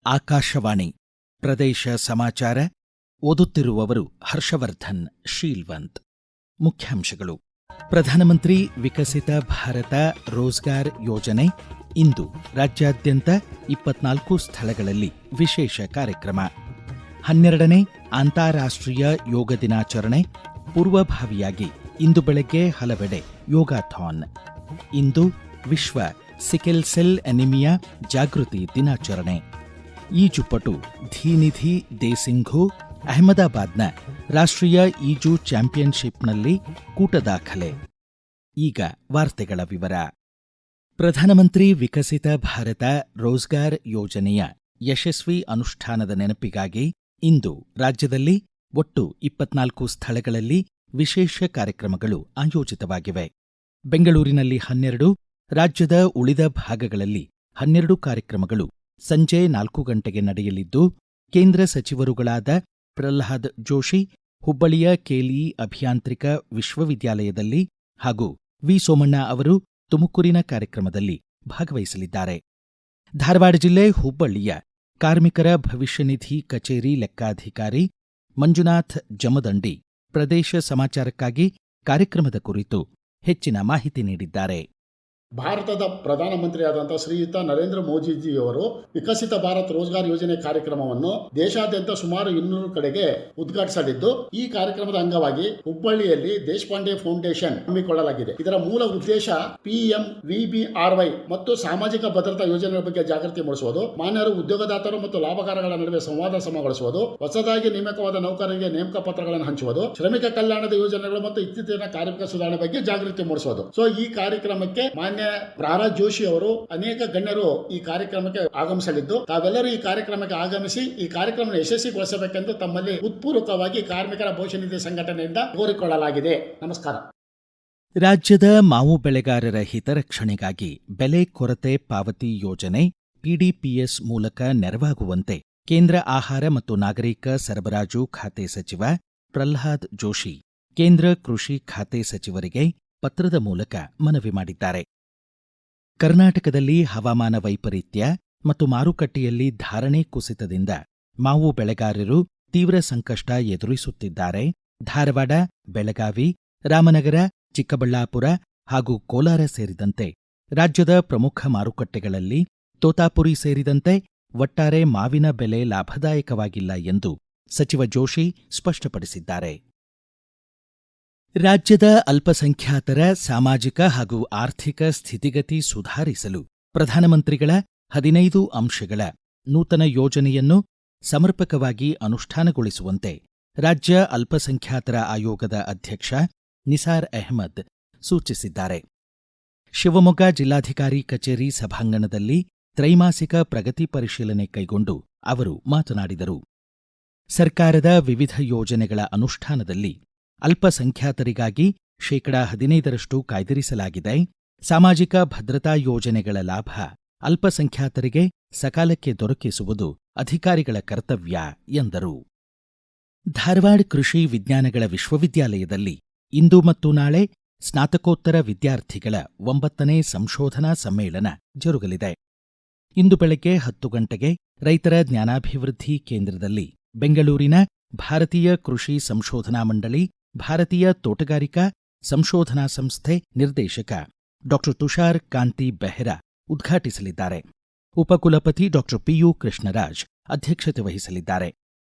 ಆಕಾಶವಾಣಿ ಪ್ರದೇಶ ಸಮಾಚಾರ ಓದುತ್ತಿರುವವರು ಹರ್ಷವರ್ಧನ್ ಶೀಲ್ವಂತ್. ಮುಖ್ಯಾಂಶಗಳು. ಪ್ರಧಾನಮಂತ್ರಿ ವಿಕಸಿತ ಭಾರತ ರೋಜ್ಗಾರ್ ಯೋಜನೆ ಇಂದು ರಾಜ್ಯಾದ್ಯಂತ 24 ಸ್ಥಳಗಳಲ್ಲಿ ವಿಶೇಷ ಕಾರ್ಯಕ್ರಮ. 12ನೇ ಅಂತಾರಾಷ್ಟ್ರೀಯ ಯೋಗ ದಿನಾಚರಣೆ ಪೂರ್ವಭಾವಿಯಾಗಿ ಇಂದು ಬೆಳಗ್ಗೆ ಹಲವೆಡೆ ಯೋಗಾಥಾನ್. ಇಂದು ವಿಶ್ವ ಸಿಕೆಲ್ ಸೆಲ್ ಅನಿಮಿಯಾ ಜಾಗೃತಿ ದಿನಾಚರಣೆ. ಈಜುಪಟು ಧೀನಿಧಿ ದೇಸಿಂಘು ಅಹಮದಾಬಾದ್ನ ರಾಷ್ಟ್ರೀಯ ಈಜು ಚಾಂಪಿಯನ್ಶಿಪ್ನಲ್ಲಿ ಕೂಟ ದಾಖಲೆ. ಈಗ ವಾರ್ತೆಗಳ ವಿವರ. ಪ್ರಧಾನಮಂತ್ರಿ ವಿಕಸಿತ ಭಾರತ ರೋಜ್ಗಾರ್ ಯೋಜನೆಯ ಯಶಸ್ವಿ ಅನುಷ್ಠಾನದ ನೆನಪಿಗಾಗಿ ಇಂದು ರಾಜ್ಯದಲ್ಲಿ ಒಟ್ಟು 24 ಸ್ಥಳಗಳಲ್ಲಿ ವಿಶೇಷ ಕಾರ್ಯಕ್ರಮಗಳು ಆಯೋಜಿತವಾಗಿವೆ. ಬೆಂಗಳೂರಿನಲ್ಲಿ 12, ರಾಜ್ಯದ ಉಳಿದ ಭಾಗಗಳಲ್ಲಿ 12 ಕಾರ್ಯಕ್ರಮಗಳು ಸಂಜೆ 4 ಗಂಟೆಗೆ ನಡೆಯಲಿದ್ದು, ಕೇಂದ್ರ ಸಚಿವರುಗಳಾದ ಪ್ರಹ್ಲಾದ್ ಜೋಶಿ ಹುಬ್ಬಳ್ಳಿಯ ಕೆಎಲ್ಇ ಅಭಿಯಾಂತ್ರಿಕ ವಿಶ್ವವಿದ್ಯಾಲಯದಲ್ಲಿ ಹಾಗೂ ವಿ ಸೋಮಣ್ಣ ಅವರು ತುಮಕೂರಿನ ಕಾರ್ಯಕ್ರಮದಲ್ಲಿ ಭಾಗವಹಿಸಲಿದ್ದಾರೆ. ಧಾರವಾಡ ಜಿಲ್ಲೆ ಹುಬ್ಬಳ್ಳಿಯ ಕಾರ್ಮಿಕರ ಭವಿಷ್ಯನಿಧಿ ಕಚೇರಿ ಲೆಕ್ಕಾಧಿಕಾರಿ ಮಂಜುನಾಥ್ ಜಮದಂಡಿ ಪ್ರದೇಶ ಸಮಾಚಾರಕ್ಕಾಗಿ ಕಾರ್ಯಕ್ರಮದ ಕುರಿತು ಹೆಚ್ಚಿನ ಮಾಹಿತಿ ನೀಡಿದ್ದಾರೆ. ಭಾರತದ ಪ್ರಧಾನಮಂತ್ರಿಯಾದಂಥ ಶ್ರೀಯುತ ನರೇಂದ್ರ ಮೋದಿಜಿಯವರು ವಿಕಸಿತ ಭಾರತ್ ರೋಜ್ಗಾರ್ ಯೋಜನೆ ಕಾರ್ಯಕ್ರಮವನ್ನು ದೇಶಾದ್ಯಂತ ಸುಮಾರು 200 ಕಡೆಗೆ ಉದ್ಘಾಟಿಸಲಿದ್ದು, ಈ ಕಾರ್ಯಕ್ರಮದ ಅಂಗವಾಗಿ ಹುಬ್ಬಳ್ಳಿಯಲ್ಲಿ ದೇಶಪಾಂಡೆ ಫೌಂಡೇಶನ್ ಹಮ್ಮಿಕೊಳ್ಳಲಾಗಿದೆ. ಇದರ ಮೂಲ ಉದ್ದೇಶ PMVBRY ಮತ್ತು ಸಾಮಾಜಿಕ ಭದ್ರತಾ ಯೋಜನೆಗಳ ಬಗ್ಗೆ ಜಾಗೃತಿ ಮೂಡಿಸುವುದು, ಮಾನ್ಯರು ಉದ್ಯೋಗದಾತರು ಮತ್ತು ಲಾಭಕಾರಗಳ ನಡುವೆ ಸಂವಾದ ಸಮಗೊಳಿಸುವುದು, ಹೊಸದಾಗಿ ನೇಮಕವಾದ ನೌಕರರಿಗೆ ನೇಮಕ ಪತ್ರಗಳನ್ನು ಹಂಚುವುದು, ಶ್ರಮಿಕ ಕಲ್ಯಾಣದ ಯೋಜನೆಗಳು ಮತ್ತು ಇತ್ತೀಚಿನ ಕಾರ್ಮಿಕ ಸುಧಾರಣೆ ಬಗ್ಗೆ ಜಾಗೃತಿ ಮೂಡಿಸುವುದು. ಈ ಕಾರ್ಯಕ್ರಮಕ್ಕೆ ಮಾನ್ಯ ಪ್ರಹ್ಲಾದ್ ಜೋಶಿ ಅವರು ಅನೇಕ ಗಣ್ಯರು ಈ ಕಾರ್ಯಕ್ರಮಕ್ಕೆ ಆಗಮಿಸಲಿದ್ದು, ತಾವೆಲ್ಲರೂ ಈ ಕಾರ್ಯಕ್ರಮಕ್ಕೆ ಆಗಮಿಸಿ ಈ ಕಾರ್ಯಕ್ರಮ ಯಶಸ್ವಿಗೊಳಿಸಬೇಕೆಂದು ತಮ್ಮಲ್ಲಿ ಉತ್ಪೂರ್ವಕವಾಗಿ ಕಾರ್ಮಿಕರ ಭವಿಷ್ಯ ನಿಧಿ ಸಂಘಟನೆಯಿಂದ ಕೋರಿಕೊಳ್ಳಲಾಗಿದೆ. ನಮಸ್ಕಾರ. ರಾಜ್ಯದ ಮಾವು ಬೆಳೆಗಾರರ ಹಿತರಕ್ಷಣೆಗಾಗಿ ಬೆಲೆ ಕೊರತೆ ಪಾವತಿ ಯೋಜನೆ PDPS ಮೂಲಕ ನೆರವಾಗುವಂತೆ ಕೇಂದ್ರ ಆಹಾರ ಮತ್ತು ನಾಗರಿಕ ಸರಬರಾಜು ಖಾತೆ ಸಚಿವ ಪ್ರಹ್ಲಾದ್ ಜೋಶಿ ಕೇಂದ್ರ ಕೃಷಿ ಖಾತೆ ಸಚಿವರಿಗೆ ಪತ್ರದ ಮೂಲಕ ಮನವಿ ಮಾಡಿದ್ದಾರೆ. ಕರ್ನಾಟಕದಲ್ಲಿ ಹವಾಮಾನ ವೈಪರೀತ್ಯ ಮತ್ತು ಮಾರುಕಟ್ಟೆಯಲ್ಲಿ ಧಾರಣೆ ಕುಸಿತದಿಂದ ಮಾವು ಬೆಳೆಗಾರರು ತೀವ್ರ ಸಂಕಷ್ಟ ಎದುರಿಸುತ್ತಿದ್ದಾರೆ. ಧಾರವಾಡ, ಬೆಳಗಾವಿ, ರಾಮನಗರ, ಚಿಕ್ಕಬಳ್ಳಾಪುರ ಹಾಗೂ ಕೋಲಾರ ಸೇರಿದಂತೆ ರಾಜ್ಯದ ಪ್ರಮುಖ ಮಾರುಕಟ್ಟೆಗಳಲ್ಲಿ ತೋತಾಪುರಿ ಸೇರಿದಂತೆ ಒಟ್ಟಾರೆ ಮಾವಿನ ಬೆಲೆ ಲಾಭದಾಯಕವಾಗಿಲ್ಲ ಎಂದು ಸಚಿವ ಜೋಶಿ ಸ್ಪಷ್ಟಪಡಿಸಿದ್ದಾರೆ. ರಾಜ್ಯದ ಅಲ್ಪಸಂಖ್ಯಾತರ ಸಾಮಾಜಿಕ ಹಾಗೂ ಆರ್ಥಿಕ ಸ್ಥಿತಿಗತಿ ಸುಧಾರಿಸಲು ಪ್ರಧಾನಮಂತ್ರಿಗಳ 15 ಅಂಶಗಳ ನೂತನ ಯೋಜನೆಯನ್ನು ಸಮರ್ಪಕವಾಗಿ ಅನುಷ್ಠಾನಗೊಳಿಸುವಂತೆ ರಾಜ್ಯ ಅಲ್ಪಸಂಖ್ಯಾತರ ಆಯೋಗದ ಅಧ್ಯಕ್ಷ ನಿಸಾರ್ ಅಹ್ಮದ್ ಸೂಚಿಸಿದ್ದಾರೆ. ಶಿವಮೊಗ್ಗ ಜಿಲ್ಲಾಧಿಕಾರಿ ಕಚೇರಿ ಸಭಾಂಗಣದಲ್ಲಿ ತ್ರೈಮಾಸಿಕ ಪ್ರಗತಿ ಪರಿಶೀಲನೆ ಕೈಗೊಂಡು ಅವರು ಮಾತನಾಡಿದರು. ಸರ್ಕಾರದ ವಿವಿಧ ಯೋಜನೆಗಳ ಅನುಷ್ಠಾನದಲ್ಲಿ ಅಲ್ಪಸಂಖ್ಯಾತರಿಗಾಗಿ 15% ಕಾಯ್ದಿರಿಸಲಾಗಿದೆ. ಸಾಮಾಜಿಕ ಭದ್ರತಾ ಯೋಜನೆಗಳ ಲಾಭ ಅಲ್ಪಸಂಖ್ಯಾತರಿಗೆ ಸಕಾಲಕ್ಕೆ ದೊರಕಿಸುವುದು ಅಧಿಕಾರಿಗಳ ಕರ್ತವ್ಯ ಎಂದರು. ಧಾರವಾಡ ಕೃಷಿ ವಿಜ್ಞಾನಗಳ ವಿಶ್ವವಿದ್ಯಾಲಯದಲ್ಲಿ ಇಂದು ಮತ್ತು ನಾಳೆ ಸ್ನಾತಕೋತ್ತರ ವಿದ್ಯಾರ್ಥಿಗಳ 9ನೇ ಸಂಶೋಧನಾ ಸಮ್ಮೇಳನ ಜರುಗಲಿದೆ. ಇಂದು ಬೆಳಗ್ಗೆ 10 ಗಂಟೆಗೆ ರೈತರ ಜ್ಞಾನಾಭಿವೃದ್ಧಿ ಕೇಂದ್ರದಲ್ಲಿ ಬೆಂಗಳೂರಿನ ಭಾರತೀಯ ಕೃಷಿ ಸಂಶೋಧನಾ ಮಂಡಳಿ, ಭಾರತೀಯ ತೋಟಗಾರಿಕಾ ಸಂಶೋಧನಾ ಸಂಸ್ಥೆ ನಿರ್ದೇಶಕ ಡಾ ತುಷಾರ್ ಕಾಂತಿ ಬೆಹ್ರಾ ಉದ್ಘಾಟಿಸಲಿದ್ದಾರೆ. ಉಪಕುಲಪತಿ ಡಾ PU ಕೃಷ್ಣರಾಜ್ ಅಧ್ಯಕ್ಷತೆ ವಹಿಸಲಿದ್ದಾರೆ.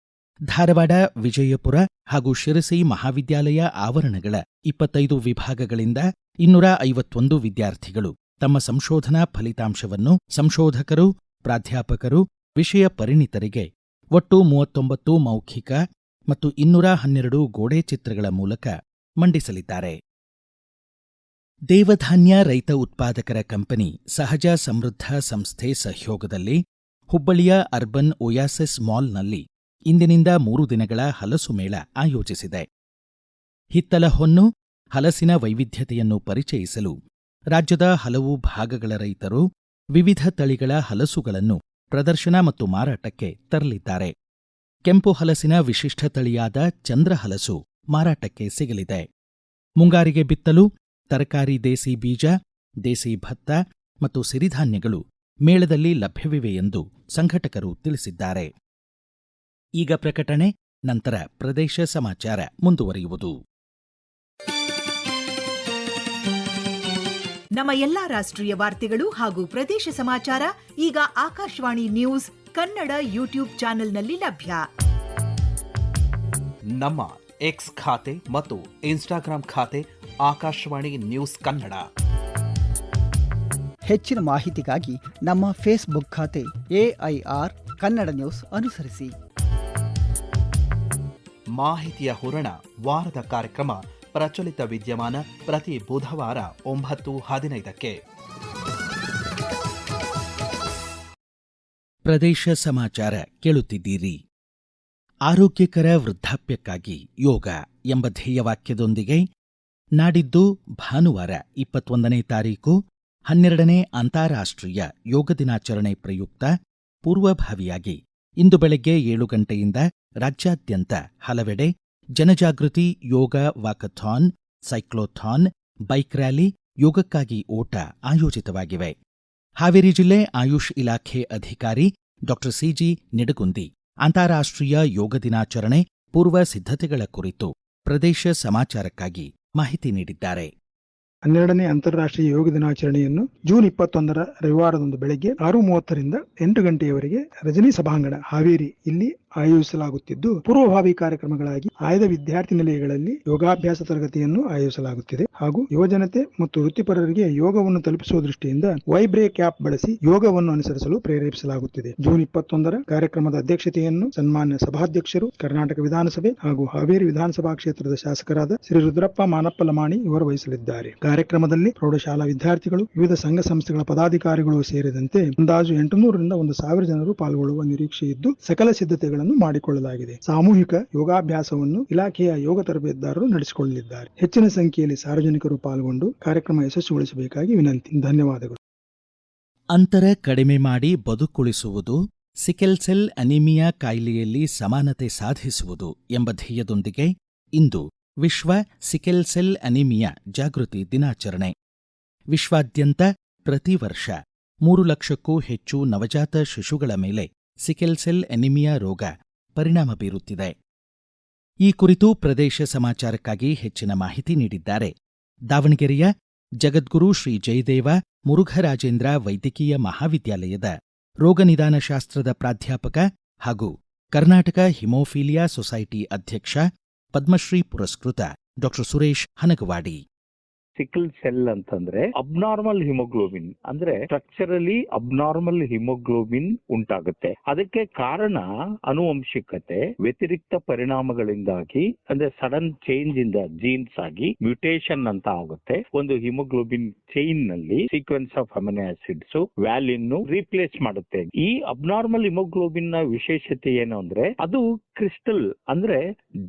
ಧಾರವಾಡ, ವಿಜಯಪುರ ಹಾಗೂ ಶಿರಸಿ ಮಹಾವಿದ್ಯಾಲಯ ಆವರಣಗಳ 25 ವಿಭಾಗಗಳಿಂದ 251 ವಿದ್ಯಾರ್ಥಿಗಳು ತಮ್ಮ ಸಂಶೋಧನಾ ಫಲಿತಾಂಶವನ್ನು ಸಂಶೋಧಕರು, ಪ್ರಾಧ್ಯಾಪಕರು, ವಿಷಯ ಪರಿಣಿತರಿಗೆ ಒಟ್ಟು 39 ಮೌಖಿಕ ಮತ್ತು 212 ಗೋಡೆ ಚಿತ್ರಗಳ ಮೂಲಕ ಮಂಡಿಸಲಿದ್ದಾರೆ. ದೇವಧಾನ್ಯ ರೈತ ಉತ್ಪಾದಕರ ಕಂಪನಿ ಸಹಜ ಸಮೃದ್ಧ ಸಂಸ್ಥೆ ಸಹಯೋಗದಲ್ಲಿ ಹುಬ್ಬಳ್ಳಿಯ ಅರ್ಬನ್ ಒಯಾಸಿಸ್ ಮಾಲ್ನಲ್ಲಿ ಇಂದಿನಿಂದ 3 ದಿನಗಳ ಹಲಸು ಮೇಳ ಆಯೋಜಿಸಿದೆ. ಹಿತ್ತಲ ಹೊನ್ನು, ಹಲಸಿನ ವೈವಿಧ್ಯತೆಯನ್ನು ಪರಿಚಯಿಸಲು ರಾಜ್ಯದ ಹಲವು ಭಾಗಗಳ ರೈತರು ವಿವಿಧ ತಳಿಗಳ ಹಲಸುಗಳನ್ನು ಪ್ರದರ್ಶನ ಮತ್ತು ಮಾರಾಟಕ್ಕೆ ತರಲಿದ್ದಾರೆ. ಕೆಂಪು ಹಲಸಿನ ವಿಶಿಷ್ಟ ತಳಿಯಾದ ಚಂದ್ರ ಹಲಸು ಮಾರಾಟಕ್ಕೆ ಸಿಗಲಿದೆ. ಮುಂಗಾರಿಗೆ ಬಿತ್ತಲು ತರಕಾರಿ ದೇಸಿ ಬೀಜ, ದೇಸಿ ಭತ್ತ ಮತ್ತು ಸಿರಿಧಾನ್ಯಗಳು ಮೇಳದಲ್ಲಿ ಲಭ್ಯವಿವೆ ಎಂದು ಸಂಘಟಕರು ತಿಳಿಸಿದ್ದಾರೆ. ಈಗ ಪ್ರಕಟಣೆ, ನಂತರ ಪ್ರದೇಶ ಸಮಾಚಾರ ಮುಂದುವರಿಯುವುದು. ನಮ್ಮ ಎಲ್ಲಾ ರಾಷ್ಟ್ರೀಯ ವಾರ್ತೆಗಳು ಹಾಗೂ ಪ್ರದೇಶ ಸಮಾಚಾರ ಈಗ ಆಕಾಶವಾಣಿ ನ್ಯೂಸ್ ಕನ್ನಡ ಯೂಟ್ಯೂಬ್ ಚಾನೆಲ್ನಲ್ಲಿ ಲಭ್ಯ. ನಮ್ಮ ಎಕ್ಸ್ ಖಾತೆ ಮತ್ತು ಇನ್ಸ್ಟಾಗ್ರಾಂ ಖಾತೆ ಆಕಾಶವಾಣಿ ನ್ಯೂಸ್ ಕನ್ನಡ. ಹೆಚ್ಚಿನ ಮಾಹಿತಿಗಾಗಿ ನಮ್ಮ ಫೇಸ್ಬುಕ್ ಖಾತೆ AIR ಕನ್ನಡ ನ್ಯೂಸ್ ಅನುಸರಿಸಿ. ಮಾಹಿತಿಯ ಹೂರಣ ವಾರದ ಕಾರ್ಯಕ್ರಮ ಪ್ರಚಲಿತ ವಿದ್ಯಮಾನ ಪ್ರತಿ ಬುಧವಾರ 9:15. ಪ್ರದೇಶ ಸಮಾಚಾರ ಕೇಳುತ್ತಿದ್ದೀರಿ. ಆರೋಗ್ಯಕರ ವೃದ್ಧಾಪ್ಯಕ್ಕಾಗಿ ಯೋಗ ಎಂಬ ಧ್ಯೇಯವಾಕ್ಯದೊಂದಿಗೆ ನಾಡಿದ್ದು ಭಾನುವಾರ 21ನೇ ತಾರೀಕು 12ನೇ ಅಂತಾರಾಷ್ಟ್ರೀಯ ಯೋಗ ದಿನಾಚರಣೆ ಪ್ರಯುಕ್ತ ಪೂರ್ವಭಾವಿಯಾಗಿ ಇಂದು ಬೆಳಗ್ಗೆ 7 ಗಂಟೆಯಿಂದ ರಾಜ್ಯಾದ್ಯಂತ ಹಲವೆಡೆ ಜನಜಾಗೃತಿ ಯೋಗ ವಾಕಥಾನ್, ಸೈಕ್ಲೋಥಾನ್, ಬೈಕ್ ರ್ಯಾಲಿ, ಯೋಗಕ್ಕಾಗಿ ಓಟ ಆಯೋಜಿತವಾಗಿವೆ. ಹಾವೇರಿ ಜಿಲ್ಲೆ ಆಯುಷ್ ಇಲಾಖೆ ಅಧಿಕಾರಿ ಡಾ CG ನಿಡಗುಂದಿ ಅಂತಾರಾಷ್ಟ್ರೀಯ ಯೋಗ ದಿನಾಚರಣೆ ಪೂರ್ವ ಸಿದ್ಧತೆಗಳ ಕುರಿತು ಪ್ರದೇಶ ಸಮಾಚಾರಕ್ಕಾಗಿ ಮಾಹಿತಿ ನೀಡಿದ್ದಾರೆ. 12ನೇ ಅಂತಾರಾಷ್ಟ್ರೀಯ ಯೋಗ ದಿನಾಚರಣೆಯನ್ನು ಜೂನ್ 21ರ ರವಿವಾರದಂದು ಬೆಳಗ್ಗೆ 6:30ರಿಂದ 8 ಗಂಟೆಯವರೆಗೆ ರಜನಿ ಸಭಾಂಗಣ ಹಾವೇರಿ ಇಲ್ಲಿ ಆಯೋಜಿಸಲಾಗುತ್ತಿದ್ದು, ಪೂರ್ವಭಾವಿ ಕಾರ್ಯಕ್ರಮಗಳಾಗಿ ಆಯ್ದ ವಿದ್ಯಾರ್ಥಿ ನಿಲಯಗಳಲ್ಲಿ ಯೋಗಾಭ್ಯಾಸ ತರಗತಿಯನ್ನು ಆಯೋಜಿಸಲಾಗುತ್ತಿದೆ ಹಾಗೂ ಯುವಜನತೆ ಮತ್ತು ವೃತ್ತಿಪರರಿಗೆ ಯೋಗವನ್ನು ತಲುಪಿಸುವ ದೃಷ್ಟಿಯಿಂದ ವೈಬ್ರೇಕ್ ಆಪ್ ಬಳಸಿ ಯೋಗವನ್ನು ಅನುಸರಿಸಲು ಪ್ರೇರೇಪಿಸಲಾಗುತ್ತಿದೆ. ಜೂನ್ 21ರ ಕಾರ್ಯಕ್ರಮದ ಅಧ್ಯಕ್ಷತೆಯನ್ನು ಸನ್ಮಾನ್ಯ ಸಭಾಧ್ಯಕ್ಷರು, ಕರ್ನಾಟಕ ವಿಧಾನಸಭೆ ಹಾಗೂ ಹಾವೇರಿ ವಿಧಾನಸಭಾ ಕ್ಷೇತ್ರದ ಶಾಸಕರಾದ ಶ್ರೀ ರುದ್ರಪ್ಪ ಮಾನಪ್ಪ ಲಮಾಣಿ ಇವರು ವಹಿಸಲಿದ್ದಾರೆ. ಕಾರ್ಯಕ್ರಮದಲ್ಲಿ ಪ್ರೌಢಶಾಲಾ ವಿದ್ಯಾರ್ಥಿಗಳು, ವಿವಿಧ ಸಂಘ ಸಂಸ್ಥೆಗಳ ಪದಾಧಿಕಾರಿಗಳು ಸೇರಿದಂತೆ ಅಂದಾಜು 800ರಿಂದ 1,000 ಜನರು ಪಾಲ್ಗೊಳ್ಳುವ ನಿರೀಕ್ಷೆ ಇದ್ದು, ಸಕಲ ಸಿದ್ಧತೆಗಳನ್ನು ಮಾಡಿಕೊಳ್ಳಲಾಗಿದೆ. ಸಾಮೂಹಿಕ ಯೋಗಾಭ್ಯಾಸವನ್ನು ಇಲಾಖೆಯ ಯೋಗ ತರಬೇತುದಾರರು ನಡೆಸಿಕೊಳ್ಳಲಿದ್ದಾರೆ. ಹೆಚ್ಚಿನ ಸಂಖ್ಯೆಯಲ್ಲಿ ಸಾರ್ವಜನಿಕರು ಪಾಲ್ಗೊಂಡು ಕಾರ್ಯಕ್ರಮ ಯಶಸ್ವಿಗೊಳಿಸಬೇಕಾಗಿ ವಿನಂತಿ. ಧನ್ಯವಾದಗಳು. ಅಂತರ ಕಡಿಮೆ ಮಾಡಿ ಬದುಕುಳಿಸುವುದು, ಸಿಕೆಲ್ ಸೆಲ್ ಅನಿಮಿಯಾ ಕಾಯಿಲೆಯಲ್ಲಿ ಸಮಾನತೆ ಸಾಧಿಸುವುದು ಎಂಬ ಧ್ಯೇಯದೊಂದಿಗೆ ಇಂದು ವಿಶ್ವ ಸಿಕೆಲ್ ಸೆಲ್ ಅನಿಮಿಯಾ ಜಾಗೃತಿ ದಿನಾಚರಣೆ. ವಿಶ್ವಾದ್ಯಂತ ಪ್ರತಿ ವರ್ಷ 3 ಲಕ್ಷಕ್ಕೂ ಹೆಚ್ಚು ನವಜಾತ ಶಿಶುಗಳ ಮೇಲೆ ಸಿಕೆಲ್ ಸೆಲ್ ಅನಿಮಿಯಾ ರೋಗ ಪರಿಣಾಮ ಬೀರುತ್ತಿದೆ. ಈ ಕುರಿತು ಪ್ರದೇಶ ಸಮಾಚಾರಕ್ಕಾಗಿ ಹೆಚ್ಚಿನ ಮಾಹಿತಿ ನೀಡಿದ್ದಾರೆ ದಾವಣಗೆರೆಯ ಜಗದ್ಗುರು ಶ್ರೀ ಜಯದೇವ ಮುರುಘರಾಜೇಂದ್ರ ವೈದ್ಯಕೀಯ ಮಹಾವಿದ್ಯಾಲಯದ ರೋಗ ನಿದಾನ ಶಾಸ್ತ್ರದ ಪ್ರಾಧ್ಯಾಪಕ ಹಾಗೂ ಕರ್ನಾಟಕ ಹಿಮೋಫೀಲಿಯಾ ಸೊಸೈಟಿ ಅಧ್ಯಕ್ಷ, ಪದ್ಮಶ್ರೀ ಪುರಸ್ಕೃತ ಡಾ ಸುರೇಶ್ ಹನಗವಾಡಿ. ಸಿಕಲ್ ಸೆಲ್ ಅಂತಂದ್ರೆ ಅಬ್ನಾರ್ಮಲ್ ಹಿಮೋಗ್ಲೋಬಿನ್ ಅಂದ್ರೆ ಸ್ಟ್ರಕ್ಚರಲಿ ಅಬ್ನಾರ್ಮಲ್ ಹಿಮೋಗ್ಲೋಬಿನ್ ಉಂಟಾಗುತ್ತೆ. ಅದಕ್ಕೆ ಕಾರಣ ಆನುವಂಶಿಕತೆ, ವ್ಯತಿರಿಕ್ತ ಪರಿಣಾಮಗಳಿಂದಾಗಿ ಅಂದ್ರೆ ಸಡನ್ ಚೇಂಜ್ ಇಂದ ಜೀನ್ಸ್ ಆಗಿ ಮ್ಯೂಟೇಷನ್ ಅಂತ ಆಗುತ್ತೆ. ಒಂದು ಹಿಮೋಗ್ಲೋಬಿನ್ ಚೈನ್ ನಲ್ಲಿ sequence of amino acids valine replace ಮಾಡುತ್ತೆ. ಈ ಅಬ್ನಾರ್ಮಲ್ ಹಿಮೋಗ್ಲೋಬಿನ್ ನ ವಿಶೇಷತೆ ಏನು ಅಂದ್ರೆ ಅದು ಕ್ರಿಸ್ಟಲ್ ಅಂದ್ರೆ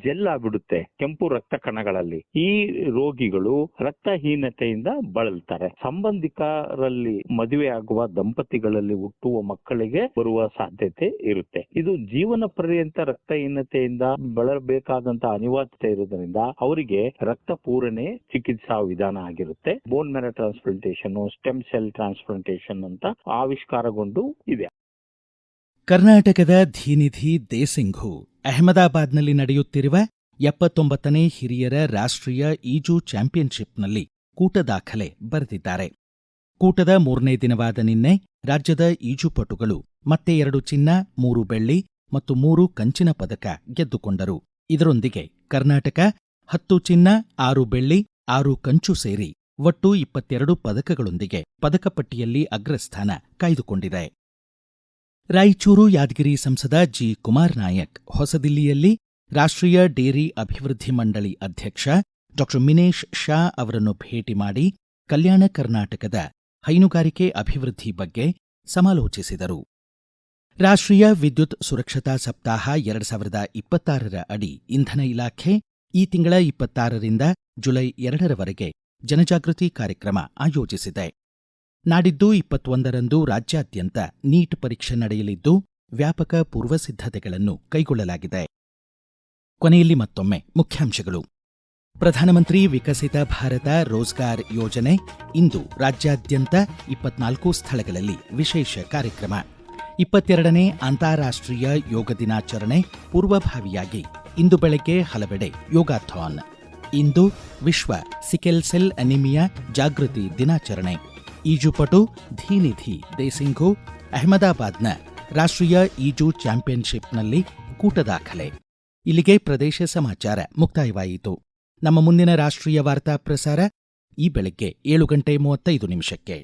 ಜೆಲ್ ಆಗ್ಬಿಡುತ್ತೆ ಕೆಂಪು ರಕ್ತ ಕಣಗಳಲ್ಲಿ. ಈ ರೋಗಿಗಳು ರಕ್ತಹೀನತೆಯಿಂದ ಬಳಲ್ತಾರೆ. ಸಂಬಂಧಿಕರಲ್ಲಿ ಮದುವೆ ಆಗುವ ದಂಪತಿಗಳಲ್ಲಿ ಹುಟ್ಟುವ ಮಕ್ಕಳಿಗೆ ಬರುವ ಸಾಧ್ಯತೆ ಇರುತ್ತೆ. ಇದು ಜೀವನ ಪರ್ಯಂತ ರಕ್ತಹೀನತೆಯಿಂದ ಬಳಲಬೇಕಾದಂತ ಅನಿವಾರ್ಯತೆ ಇರುವುದರಿಂದ ಅವರಿಗೆ ರಕ್ತ ಪೂರಣೆ ಚಿಕಿತ್ಸಾ ವಿಧಾನ ಆಗಿರುತ್ತೆ. Bone marrow transplantation, stem cell transplantation ಅಂತ ಆವಿಷ್ಕಾರಗೊಂಡು ಇದೆ. ಕರ್ನಾಟಕದ ಧೀನಿಧಿ ದೇಸಿಂಘು ಅಹಮದಾಬಾದ್ನಲ್ಲಿ ನಡೆಯುತ್ತಿರುವ 79ನೇ ಹಿರಿಯರ ರಾಷ್ಟ್ರೀಯ ಈಜು ಚಾಂಪಿಯನ್ಶಿಪ್ನಲ್ಲಿ ಕೂಟ ದಾಖಲೆ ಬರೆದಿದ್ದಾರೆ. ಕೂಟದ 3ನೇ ದಿನವಾದ ನಿನ್ನೆ ರಾಜ್ಯದ ಈಜುಪಟುಗಳು ಮತ್ತೆ 2 ಚಿನ್ನ, 3 ಬೆಳ್ಳಿ ಮತ್ತು 3 ಕಂಚಿನ ಪದಕ ಗೆದ್ದುಕೊಂಡರು. ಇದರೊಂದಿಗೆ ಕರ್ನಾಟಕ 10 ಚಿನ್ನ, 6 ಬೆಳ್ಳಿ, 6 ಕಂಚು ಸೇರಿ ಒಟ್ಟು 22 ಪದಕಗಳೊಂದಿಗೆ ಪದಕಪಟ್ಟಿಯಲ್ಲಿ ಅಗ್ರಸ್ಥಾನ ಕಾಯ್ದುಕೊಂಡಿದೆ. ರಾಯಚೂರು ಯಾದಗಿರಿ ಸಂಸದ ಜಿ. ಕುಮಾರ್ ನಾಯಕ್ ಹೊಸದಿಲ್ಲಿಯಲ್ಲಿ ರಾಷ್ಟ್ರೀಯ ಡೇರಿ ಅಭಿವೃದ್ಧಿ ಮಂಡಳಿ ಅಧ್ಯಕ್ಷ ಡಾ ಮಿನೇಶ್ ಶಾ ಅವರನ್ನು ಭೇಟಿ ಮಾಡಿ ಕಲ್ಯಾಣ ಕರ್ನಾಟಕದ ಹೈನುಗಾರಿಕೆ ಅಭಿವೃದ್ಧಿ ಬಗ್ಗೆ ಸಮಾಲೋಚಿಸಿದರು. ರಾಷ್ಟ್ರೀಯ ವಿದ್ಯುತ್ ಸುರಕ್ಷತಾ ಸಪ್ತಾಹ 2026ರ ಅಡಿ ಇಂಧನ ಇಲಾಖೆ ಈ ತಿಂಗಳ 26ರಿಂದ ಜುಲೈ 2ರವರೆಗೆ ಜನಜಾಗೃತಿ ಕಾರ್ಯಕ್ರಮ ಆಯೋಜಿಸಿದೆ. ನಾಡಿದ್ದು 21ರಂದು ರಾಜ್ಯಾದ್ಯಂತ ನೀಟ್ ಪರೀಕ್ಷೆ ನಡೆಯಲಿದ್ದು ವ್ಯಾಪಕ ಪೂರ್ವಸಿದ್ಧತೆಗಳನ್ನು ಕೈಗೊಳ್ಳಲಾಗಿದೆ. ಕೊನೆಯಲ್ಲಿ ಮತ್ತೊಮ್ಮೆ ಮುಖ್ಯಾಂಶಗಳು. ಪ್ರಧಾನಮಂತ್ರಿ ವಿಕಸಿತ ಭಾರತ ರೋಜ್ಗಾರ್ ಯೋಜನೆ ಇಂದು ರಾಜ್ಯಾದ್ಯಂತ 24 ಸ್ಥಳಗಳಲ್ಲಿ ವಿಶೇಷ ಕಾರ್ಯಕ್ರಮ. 22ನೇ ಅಂತಾರಾಷ್ಟ್ರೀಯ ಯೋಗ ದಿನಾಚರಣೆ ಪೂರ್ವಭಾವಿಯಾಗಿ ಇಂದು ಬೆಳಗ್ಗೆ ಹಲವೆಡೆ ಯೋಗಾಥಾನ್. ಇಂದು ವಿಶ್ವ ಸಿಕೆಲ್ ಸೆಲ್ ಅನಿಮಿಯಾ ಜಾಗೃತಿ ದಿನಾಚರಣೆ. ಈಜುಪಟು ಧೀನಿಧಿ ದೇಸಿಂಘು ಅಹಮದಾಬಾದ್ನ ರಾಷ್ಟ್ರೀಯ ಈಜು ಚಾಂಪಿಯನ್ಶಿಪ್ನಲ್ಲಿ ಕೂಟ ದಾಖಲೆ. ಇಲ್ಲಿಗೆ ಪ್ರದೇಶ ಸಮಾಚಾರ ಮುಕ್ತಾಯವಾಯಿತು. ನಮ್ಮ ಮುಂದಿನ ರಾಷ್ಟ್ರೀಯ ವಾರ್ತಾ ಪ್ರಸಾರ ಈ ಬೆಳಗ್ಗೆ 7:35 ನಿಮಿಷಕ್ಕೆ.